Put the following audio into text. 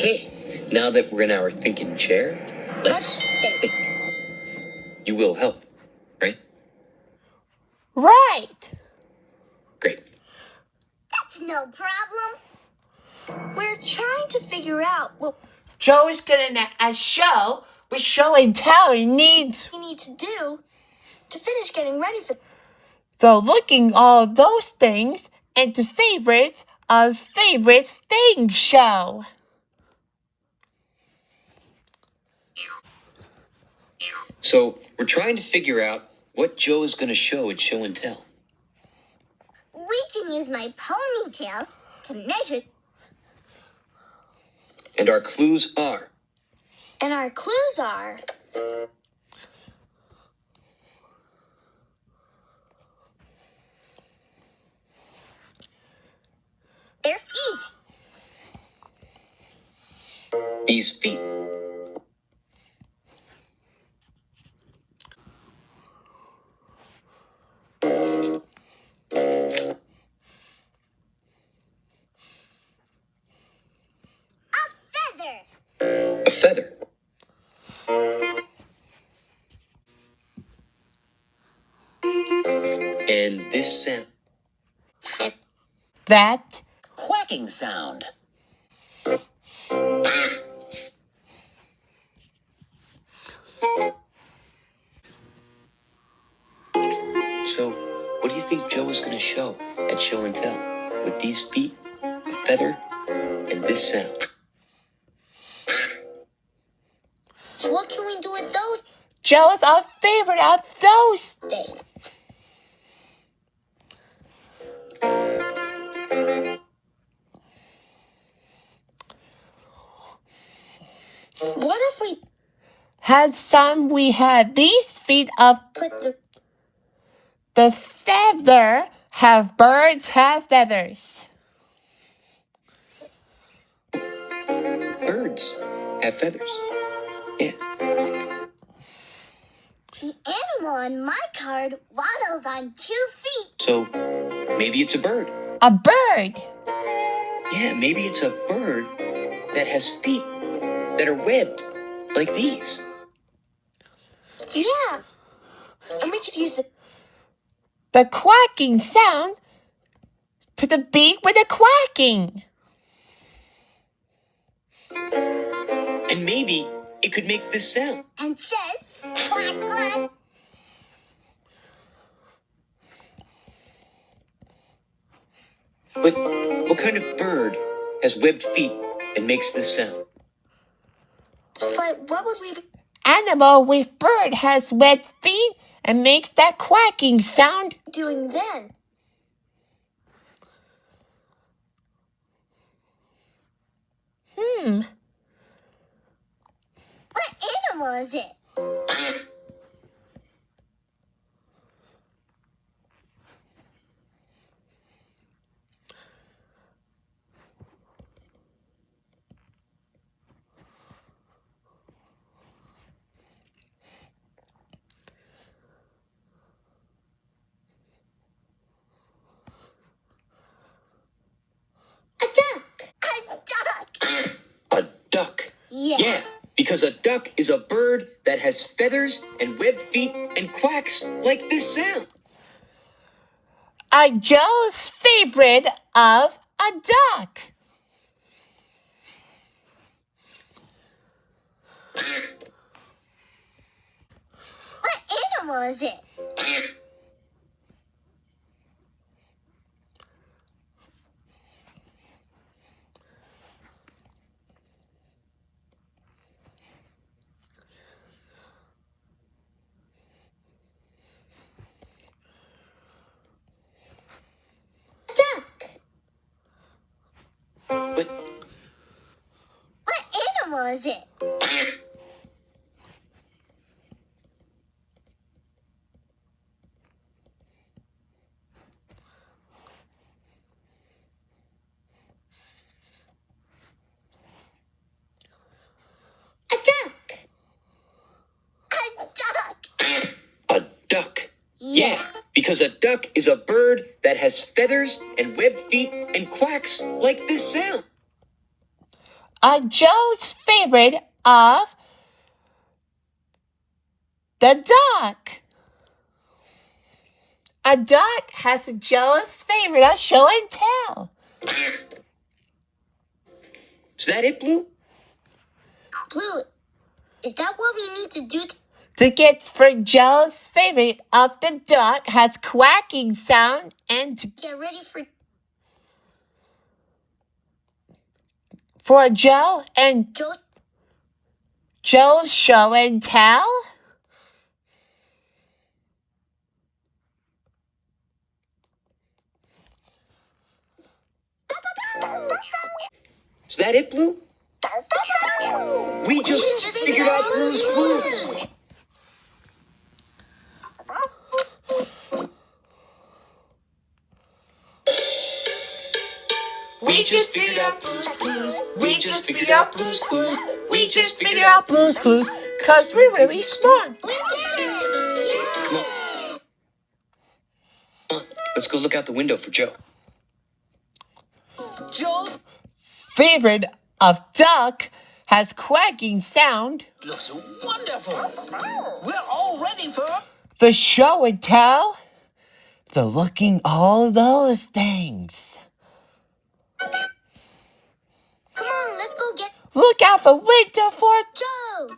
Okay, now that we're in our thinking chair, let's think. You will help, right? Right. Great. That's no problem. We're trying to figure out what Joe is getting a show with show and tell he needs. we need to do to finish getting ready for. So looking all those things into favorites of Favorites Things show. So we're trying to figure out what Joe is going to show at Show and Tell. We can use my ponytail to measure. And our clues are... And our clues are. Their feet. These feet. A feather. And this sound. That Quacking sound. So, what do you think Joe is going to show at Show and Tell with these feet, a feather, and this sound? So what can we do with those Joe's our favorite of those. things? What if we Had some we had these feet of put the feather have birds have feathers. Birds have feathers. Yeah. the animal on my card waddles on 2 feet? So, maybe it's a bird. A bird. Yeah, maybe it's a bird that has feet that are webbed, like these. Yeah. And we could use The quacking sound to the beak with the quacking. And maybe it could make this sound. and says quack quack. But what kind of bird has webbed feet and makes this sound? But what would we be Animal with bird has webbed feet and makes that quacking sound. doing then? What animal is it? A duck. A duck. A duck. Yeah. Yeah, because a duck is a bird that has feathers and webbed feet and quacks like this sound. A Joe's favorite of a duck. What animal is it? Duck. But What animal is it? A duck. A duck. a duck. Yeah, because a duck is a bird that has feathers and webbed feet and quacks like this sound. Joe's favorite of the duck. A duck has Joe's favorite of show and tell. Is that it, Blue? Blue, is that what we need to do To get for Joe's favorite of the duck has quacking sound and to get ready for Joe and Joe's? Joe's show and tell? Is that it, Blue? We just figured out Blue's Clues. We just figured out Blue's Clues. We just figured out Blue's Clues. We just figured out Blue's Clues. 'Cause we're really smart. Come on. Come on, let's go look out the window for Joe. Joe Favorite of duck has quacking sound. looks wonderful. We're all ready for The show and tell. The looking all those things. Come on, let's go get Look out the window for Joe.